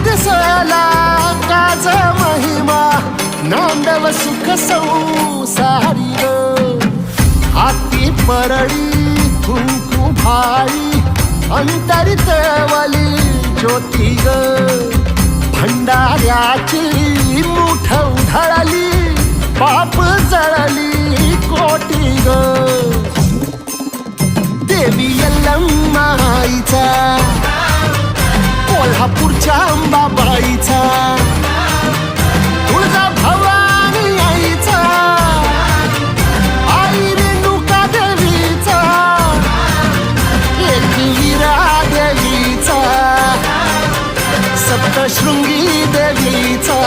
दिसला काज महिमा नांदव सुख संसारी ग हाती परळी कुंकू भाई अंतरितवली ज्योती ग भंडाऱ्याची मुठ उधळली पाप जळली कोटी ग देवी यल्लम्मा आईचा कोल्हापूरच्या अंबाबाईचा तुळजा भवानी आईचा आई रेणुका देवीचा एकविरा देवीचा सप्तशृंगी देवीचा